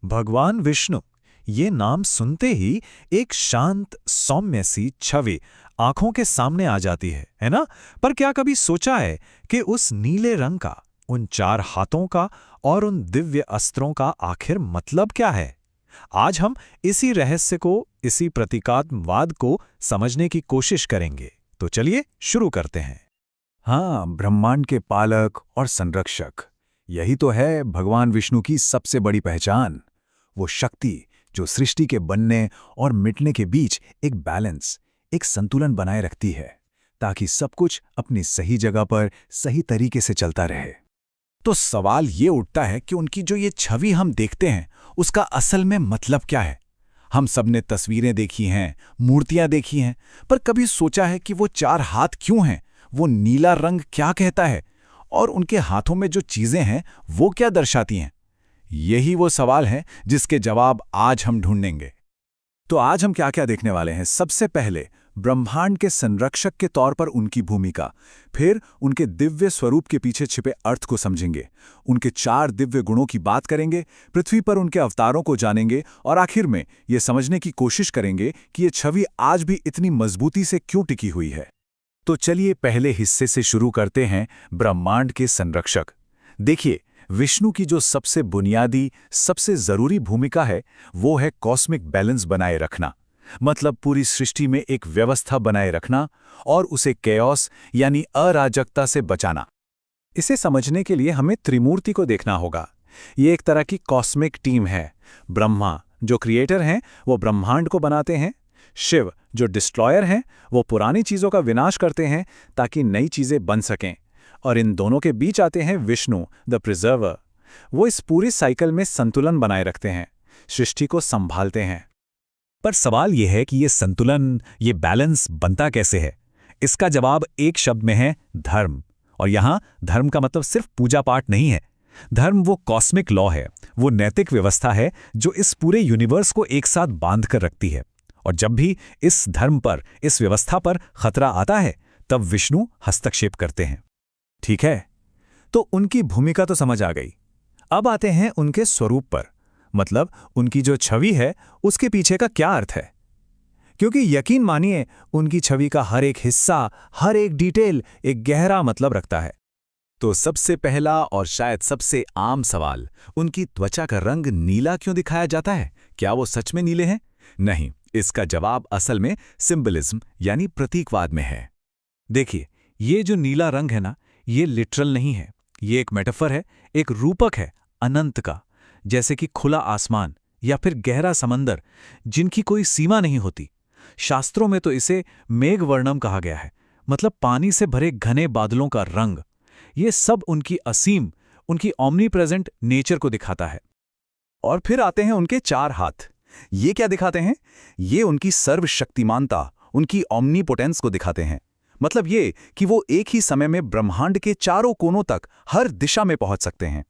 भगवान विष्णु, ये नाम सुनते ही एक शांत सौम्य सी छवि आंखों के सामने आ जाती है ना? पर क्या कभी सोचा है कि उस नीले रंग का, उन चार हाथों का और उन दिव्य अस्त्रों का आखिर मतलब क्या है? आज हम इसी रहस्य को, इसी प्रतीकात्मवाद को समझने की कोशिश करेंगे। तो चलिए शुरू करते हैं। हाँ, ब्रह्मांड के पालक और संरक्षक, यही तो है भगवान विष्णु की सबसे बड़ी पहचान। वो शक्ति जो सृष्टि के बनने और मिटने के बीच एक बैलेंस, एक संतुलन बनाए रखती है, ताकि सब कुछ अपनी सही जगह पर सही तरीके से चलता रहे। तो सवाल ये उठता है कि उनकी जो ये छवि हम देखते हैं, उसका असल में मतलब क्या है? हम सब ने तस्वीरें देखी हैं, मूर्तियां देखी हैं, पर कभी सोचा है कि वो चार हाथ क्यों हैं? वो नीला रंग क्या कहता है? और उनके हाथों में जो चीजें हैं, वो क्या दर्शाती हैं? यही वो सवाल है जिसके जवाब आज हम ढूंढेंगे। तो आज हम क्या-क्या देखने वाले हैं? सबसे पहले ब्रह्मांड के संरक्षक के तौर पर उनकी भूमिका, फिर उनके दिव्य स्वरूप के पीछे छिपे अर्थ को समझेंगे, उनके चार दिव्य गुणों की बात करेंगे, पृथ्वी पर उनके अवतारों को जानेंगे और आखिर में ये समझने की कोशिश करेंगे कि ये छवि आज भी इतनी मजबूती से क्यों टिकी हुई है। तो चलिए पहले हिस्से से शुरू करते हैं, ब्रह्मांड के संरक्षक। देखिए, विष्णु की जो सबसे बुनियादी, सबसे जरूरी भूमिका है, वो है कॉस्मिक बैलेंस बनाए रखना। मतलब पूरी सृष्टि में एक व्यवस्था बनाए रखना और उसे कैओस यानी अराजकता से बचाना। इसे समझने के लिए हमें त्रिमूर्ति को देखना होगा। ये एक तरह की कॉस्मिक टीम है। ब्रह्मा जो क्रिएटर हैं, वो ब्रह्मांड को बनाते हैं। शिव जो डिस्ट्रॉयर हैं, वो पुरानी चीजों का विनाश करते हैं ताकि नई चीजें बन सकें। और इन दोनों के बीच आते हैं विष्णु, द प्रिजर्वर। वो इस पूरी साइकिल में संतुलन बनाए रखते हैं, सृष्टि को संभालते हैं। पर सवाल यह है कि ये संतुलन, ये बैलेंस बनता कैसे है? इसका जवाब एक शब्द में है, धर्म। और यहां धर्म का मतलब सिर्फ पूजा पाठ नहीं है। धर्म वो कॉस्मिक लॉ है, वो नैतिक व्यवस्था है जो इस पूरे यूनिवर्स को एक साथ बांध कर रखती है। और जब भी इस धर्म पर, इस व्यवस्था पर खतरा आता है, तब विष्णु हस्तक्षेप करते हैं। ठीक है, तो उनकी भूमिका तो समझ आ गई। अब आते हैं उनके स्वरूप पर, मतलब उनकी जो छवि है, उसके पीछे का क्या अर्थ है। क्योंकि यकीन मानिए, उनकी छवि का हर एक हिस्सा, हर एक डिटेल एक गहरा मतलब रखता है। तो सबसे पहला और शायद सबसे आम सवाल, उनकी त्वचा का रंग नीला क्यों दिखाया जाता है? क्या वो सच में नीले हैं? नहीं, इसका जवाब असल में सिंबलिज्म यानी प्रतीकवाद में है। देखिए, ये जो नीला रंग है ना, ये लिटरल नहीं है। ये एक मेटाफर है, एक रूपक है अनंत का, जैसे कि खुला आसमान या फिर गहरा समंदर, जिनकी कोई सीमा नहीं होती। शास्त्रों में तो इसे मेघवर्णम कहा गया है, मतलब पानी से भरे घने बादलों का रंग। ये सब उनकी असीम, उनकी ओमनी प्रेजेंट नेचर को दिखाता है। और फिर आते हैं उनके चार हाथ। ये क्या दिखाते हैं? ये उनकी सर्वशक्तिमानता, उनकी ओमनीपोटेंस को दिखाते हैं। मतलब ये कि वो एक ही समय में ब्रह्मांड के चारों कोनों तक, हर दिशा में पहुंच सकते हैं।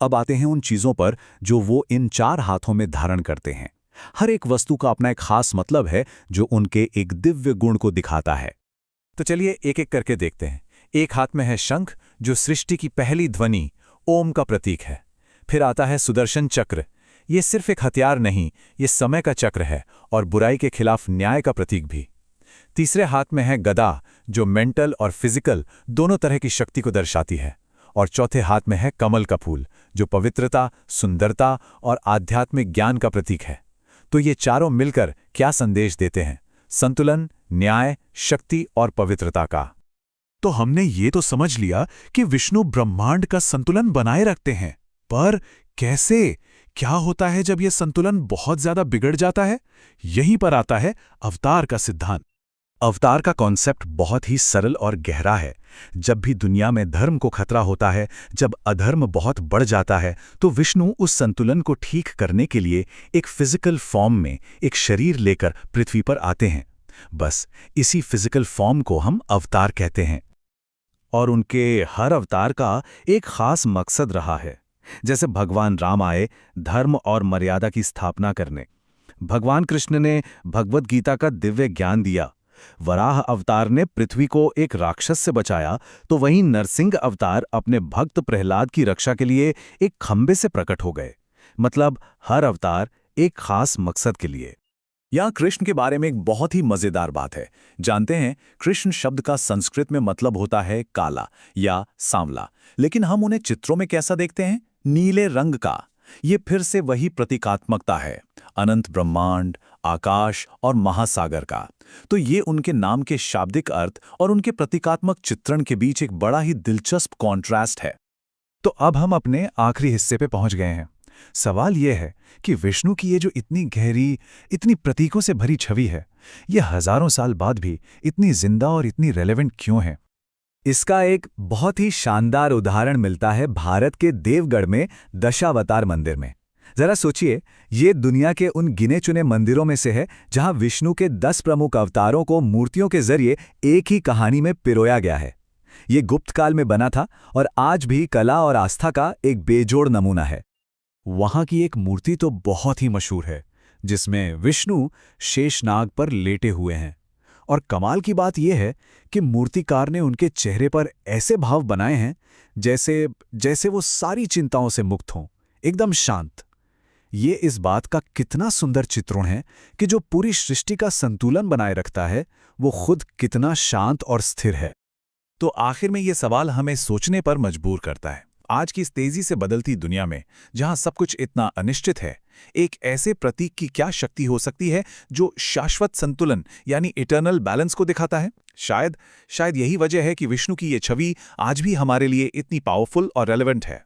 अब आते हैं उन चीजों पर जो वो इन चार हाथों में धारण करते हैं। हर एक वस्तु का अपना एक खास मतलब है जो उनके एक दिव्य गुण को दिखाता है। तो चलिए एक एक करके देखते हैं। एक हाथ में है शंख, जो सृष्टि की पहली ध्वनि, ओम का प्रतीक है। फिर आता है सुदर्शन चक्र। ये सिर्फ एक हथियार नहीं, ये समय का चक्र है और बुराई के खिलाफ न्याय का प्रतीक भी। तीसरे हाथ में है गदा, जो मेंटल और फिजिकल दोनों तरह की शक्ति को दर्शाती है। और चौथे हाथ में है कमल का फूल, जो पवित्रता, सुंदरता और आध्यात्मिक ज्ञान का प्रतीक है। तो ये चारों मिलकर क्या संदेश देते हैं? संतुलन, न्याय, शक्ति और पवित्रता का। तो हमने ये तो समझ लिया कि विष्णु ब्रह्मांड का संतुलन बनाए रखते हैं, पर कैसे? क्या होता है जब यह संतुलन बहुत ज्यादा बिगड़ जाता है? यहीं पर आता है अवतार का सिद्धांत। अवतार का कॉन्सेप्ट बहुत ही सरल और गहरा है। जब भी दुनिया में धर्म को खतरा होता है, जब अधर्म बहुत बढ़ जाता है, तो विष्णु उस संतुलन को ठीक करने के लिए एक फिजिकल फॉर्म में, एक शरीर लेकर पृथ्वी पर आते हैं। बस इसी फिजिकल फॉर्म को हम अवतार कहते हैं। और उनके हर अवतार का एक खास मकसद रहा है। जैसे भगवान राम आए धर्म और मर्यादा की स्थापना करने, भगवान कृष्ण ने भगवद गीता का दिव्य ज्ञान दिया, वराह अवतार ने पृथ्वी को एक राक्षस से बचाया, तो वहीं नरसिंह अवतार अपने भक्त प्रहलाद की रक्षा के लिए एक खंबे से प्रकट हो गए। मतलब हर अवतार एक खास मकसद के लिए। यहाँ कृष्ण के बारे में एक बहुत ही मजेदार बात है। जानते हैं, कृष्ण शब्द का संस्कृत में मतलब होता है काला या सांवला, लेकिन हम उन्हें चित्रों में कैसा देखते हैं? नीले रंग का। ये फिर से वही प्रतीकात्मकता है, अनंत ब्रह्मांड, आकाश और महासागर का। तो ये उनके नाम के शाब्दिक अर्थ और उनके प्रतीकात्मक चित्रण के बीच एक बड़ा ही दिलचस्प कॉन्ट्रास्ट है। तो अब हम अपने आखिरी हिस्से पे पहुंच गए हैं। सवाल यह है कि विष्णु की ये जो इतनी गहरी, इतनी प्रतीकों से भरी छवि है, ये हजारों साल बाद भी इतनी जिंदा और इतनी रेलेवेंट क्यों है? इसका एक बहुत ही शानदार उदाहरण मिलता है भारत के देवगढ़ में दशावतार मंदिर में। जरा सोचिए, ये दुनिया के उन गिने चुने मंदिरों में से है जहां विष्णु के 10 प्रमुख अवतारों को मूर्तियों के जरिए एक ही कहानी में पिरोया गया है। ये गुप्त काल में बना था और आज भी कला और आस्था का एक बेजोड़ नमूना है। वहां की एक मूर्ति तो बहुत ही मशहूर है, जिसमें विष्णु शेषनाग पर लेटे हुए हैं। और कमाल की बात यह है कि मूर्तिकार ने उनके चेहरे पर ऐसे भाव बनाए हैं जैसे जैसे वो सारी चिंताओं से मुक्त हों, एकदम शांत। ये इस बात का कितना सुंदर चित्रण है कि जो पूरी सृष्टि का संतुलन बनाए रखता है, वो खुद कितना शांत और स्थिर है। तो आखिर में ये सवाल हमें सोचने पर मजबूर करता है। आज की इस तेजी से बदलती दुनिया में, जहां सब कुछ इतना अनिश्चित है, एक ऐसे प्रतीक की क्या शक्ति हो सकती है जो शाश्वत संतुलन यानी इटर्नल बैलेंस को दिखाता है? शायद यही वजह है कि विष्णु की ये छवि आज भी हमारे लिए इतनी पावरफुल और रेलेवेंट है।